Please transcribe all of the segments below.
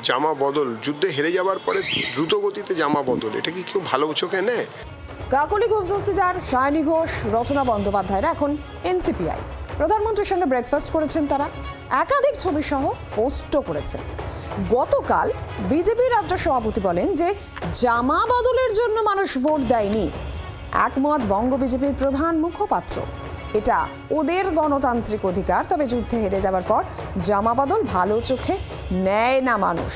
জামা বদল, যুদ্ধে হেরে যাবার পরে দ্রুত গতিতে জামা বদল, এটা কি কেউ ভালো চোখে নেয়? কাকলি ঘোষ দস্তিদার, সায়নী ঘোষ, রচনা বন্দ্যোপাধ্যায়রা এখন এনসিপিআই। প্রধানমন্ত্রীর সঙ্গে ব্রেকফাস্ট করেছেন তারা, একাধিক ছবি সহ পোস্টও করেছেন। গতকাল বিজেপির রাজ্য সভাপতি বলেন যে জামা বদলের জন্য মানুষ ভোট দেয়নি। একমত বঙ্গ বিজেপির প্রধান মুখপাত্র, এটা ওদের গণতান্ত্রিক অধিকার, তবে যুদ্ধে হেরে যাবার পর জামা বদল ভালো চোখে নেয় না মানুষ।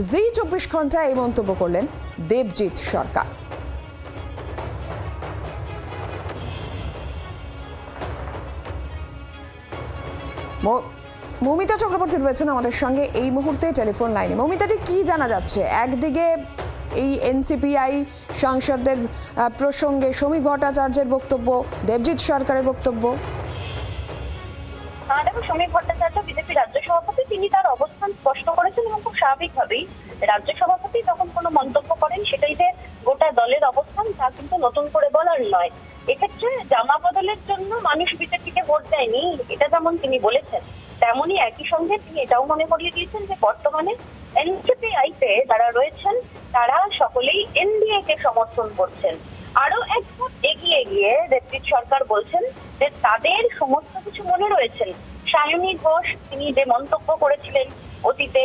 জি 24 ঘন্টায় এই মন্তব্য করলেন দেবজিৎ সরকার। মৌমিতা চক্রবর্তী রয়েছেন আমাদের সঙ্গে এই মুহূর্তে টেলিফোন লাইনে। মৌমিতাটি কি জানা যাচ্ছে? একদিকে এই এনসিপিআই সাংসদদের প্রসঙ্গে শ্রমিক ভট্টাচার্যের বক্তব্য, দেবজিৎ সরকারের বক্তব্য। দেখো, শ্রমিক ভট্টাচার্য বিজেপি রাজ্য সভাপতি, তিনি তার অবস্থান স্পষ্ট করেছেন এবং খুব স্বাভাবিকভাবেই রাজ্য সভাপতি যখন কোনো মন্তব্য করেন সেটাই যে গোটা দলের অবস্থান তা কিন্তু নতুন করে বলার নয়। এক্ষেত্রে জামা বদলের জন্য মানুষ বিজেপিকে ভোট দেয়নি, এটা যেমন তিনি বলেছেন, তেমনই একই সঙ্গে তিনি এটাও মনে করিয়ে দিয়েছেন যে বর্তমানে এনসিপিআইতে যারা রয়েছেন তারা সকলেই এনডিএ কে সমর্থন করছেন। আরো এক ফুট এগিয়ে গিয়ে দেবজিৎ সরকার বলছেন যে তাদের সমস্ত কিছু মনে রয়েছেন। সায়নী ঘোষ তিনি যে মন্তব্য করেছিলেন অতীতে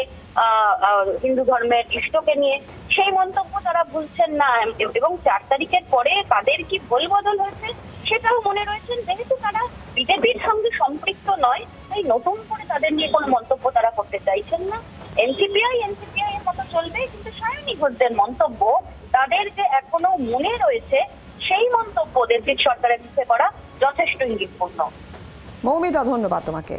হিন্দু ধর্মের ইষ্টকে নিয়ে, সেই মন্তব্য তারা ভুলছেন না এবং 4 তারিখের পরে তাদের কি ভুল বদল হয়েছে সেটাও মনে রয়েছেন। যেহেতু তারা বিজেপির সঙ্গে সম্পৃক্ত নয়, তাই নতুন করে তাদের নিয়ে কোনো মন্তব্য তারা করতে চাইছেন না। এনসিপিআই এর মতো চলবে, কিন্তু সায়নী ঘোষদের মন্তব্য তাদের যে এখনো মনে রয়েছে সেই মন্তব্য দেবজিৎ সরকারের মুখে করা যথেষ্ট ইঙ্গিতপূর্ণ। মৌমিতা, ধন্যবাদ তোমাকে।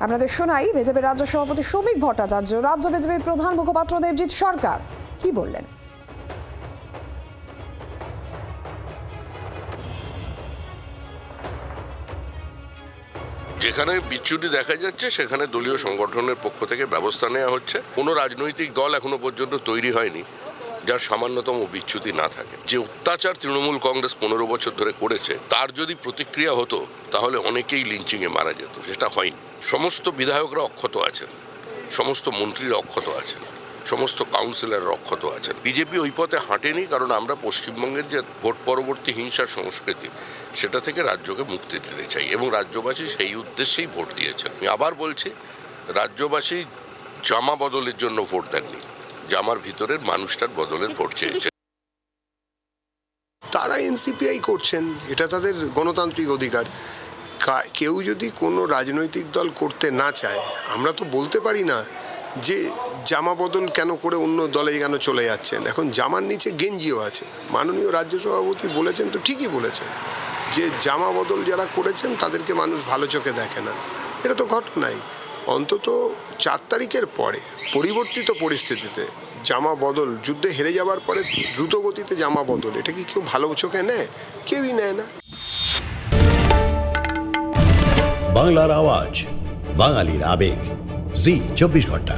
আপনাদের শোনাই বিজেপির রাজ্য সভাপতি শ্রমিক ভট্টাচার্য, রাজ্য বিজেপির প্রধান মুখপাত্র দেবজিৎ সরকার কি বললেন। যেখানে বিচ্যুতি দেখা যাচ্ছে সেখানে দলীয় সংগঠনের পক্ষ থেকে ব্যবস্থা নেওয়া হচ্ছে। কোনো রাজনৈতিক দল এখনো পর্যন্ত তৈরি হয়নি যার সামান্যতম বিচ্যুতি না থাকে। যে অত্যাচার তৃণমূল কংগ্রেস 15 বছর ধরে করেছে তার যদি প্রতিক্রিয়া হতো তাহলে অনেকেই লিঞ্চিংয়ে মারা যেত, সেটা হয়নি। সমস্ত বিধায়করা অক্ষত আছেন, সমস্ত মন্ত্রীরা অক্ষত আছেন, সমস্ত কাউন্সিলররা অক্ষত আছেন। বিজেপি ওই পথে হাঁটেনি, কারণ আমরা পশ্চিমবঙ্গের যে ভোট পরবর্তী হিংসার সংস্কৃতি সেটা থেকে রাজ্যকে মুক্তি দিতে চাই এবং রাজ্যবাসী সেই উদ্দেশ্যেই ভোট দিয়েছেন। আমি আবার বলছি, রাজ্যবাসী জামা বদলের জন্য ভোট দেননি, জামার ভিতরের মানুষটার বদলের ভোট চেয়েছে। তারা এনসিপিআই করছেন, এটা তাদের গণতান্ত্রিক অধিকার। কেউ যদি কোনো রাজনৈতিক দল করতে না চায়, আমরা তো বলতে পারি না যে জামা বদল কেন করে অন্য দলে কেন চলে যাচ্ছেন। এখন জামার নিচে গেঞ্জিও আছে। মাননীয় রাজ্য সভাপতি বলেছেন তো ঠিকই বলেছেন যে জামা বদল যারা করেছেন তাদেরকে মানুষ ভালো চোখে দেখে না। এটা তো ঘটনাই। অন্তত 4 তারিখের পরে পরিবর্তিত পরিস্থিতিতে জামা বদল, যুদ্ধে হেরে যাবার পরে দ্রুত গতিতে জামা বদল, এটা কি কেউ ভালো চোখে নেয়? কেউই নেয় না। বাংলার আওয়াজ, বাঙালির আবেগ, জি 24 ঘন্টা।